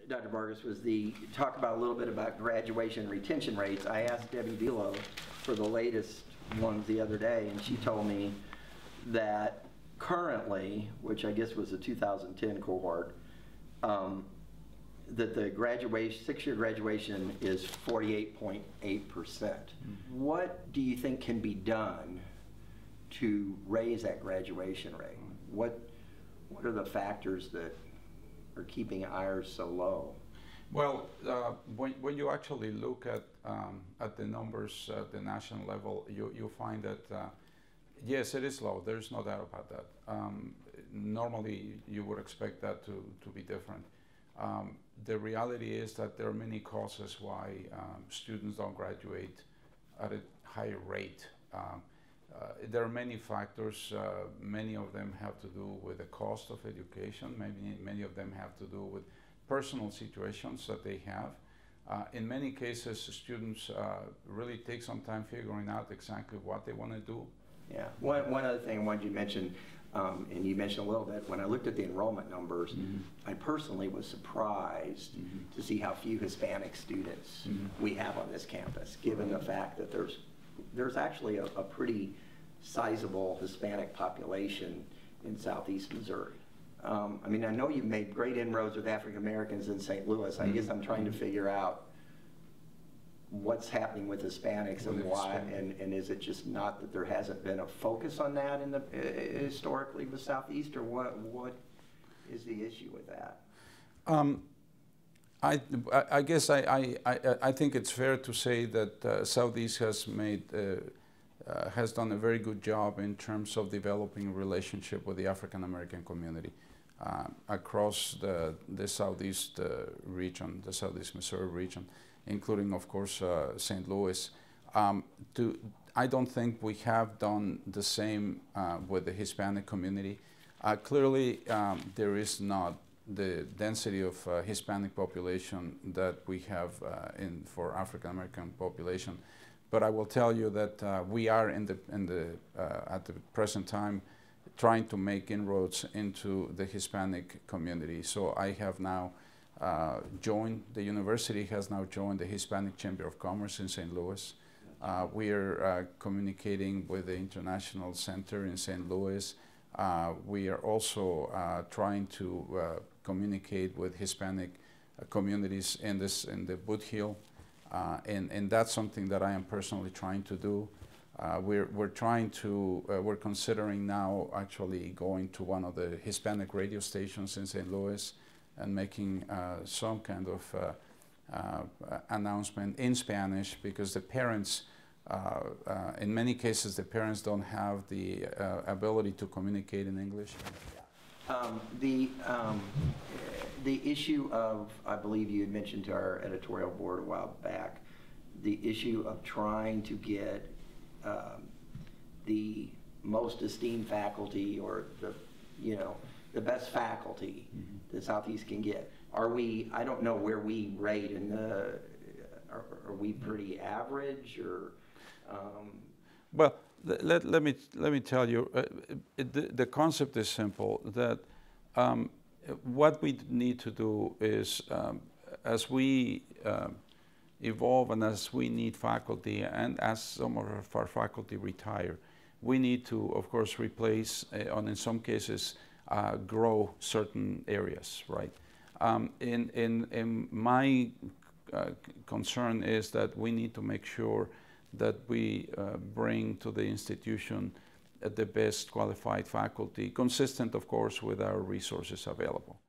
Dr. Vargas, was the talk about a little bit about graduation retention rates. I asked Debbie Velo for the latest ones the other day, and she told me that currently, which I guess was the 2010 cohort, that the graduation, six-year graduation is 48.8%. What do you think can be done to raise that graduation rate? What are the factors that are keeping ours so low? Well, when you actually look at the numbers at the national level, you find that yes, it is low. There's no doubt about that. Normally, you would expect that to be different. The reality is that there are many causes why students don't graduate at a higher rate. There are many factors. Many of them have to do with the cost of education. Many of them have to do with personal situations that they have. In many cases, students really take some time figuring out exactly what they want to do. Yeah. One other thing I wanted you to mention, and you mentioned a little bit, when I looked at the enrollment numbers, I personally was surprised to see how few Hispanic students we have on this campus, given the fact that there's actually a pretty sizable Hispanic population in Southeast Missouri. I mean, I know you've made great inroads with African Americans in St. Louis. I guess I'm trying to figure out what's happening with Hispanics and why, and is it just not that there hasn't been a focus on that in the historically with Southeast, or what is the issue with that? I guess I think it's fair to say that Southeast has done a very good job in terms of developing a relationship with the African American community across the Southeast region, the Southeast Missouri region, including, of course, St. Louis. I don't think we have done the same with the Hispanic community. Clearly, there is not the density of Hispanic population that we have for African American population. But I will tell you that we are at the present time trying to make inroads into the Hispanic community. So I have now the university has now joined the Hispanic Chamber of Commerce in St. Louis. We are communicating with the International Center in St. Louis. We are also trying to communicate with Hispanic communities in the Boot Hill. And that's something that I am personally trying to do. We're considering now actually going to one of the Hispanic radio stations in St. Louis and making some kind of announcement in Spanish, because the parents, in many cases, the parents don't have the ability to communicate in English. The issue of, I believe you had mentioned to our editorial board a while back, the issue of trying to get the most esteemed faculty, or the best faculty that Southeast can get. I don't know where we rate in are we pretty average, or? Well, let me tell you, the concept is simple, that what we need to do is, as we evolve and as we need faculty, and as some of our faculty retire, we need to, of course, replace, and in some cases, grow certain areas, right? In my concern is that we need to make sure that we bring to the institution the best qualified faculty, consistent, of course, with our resources available.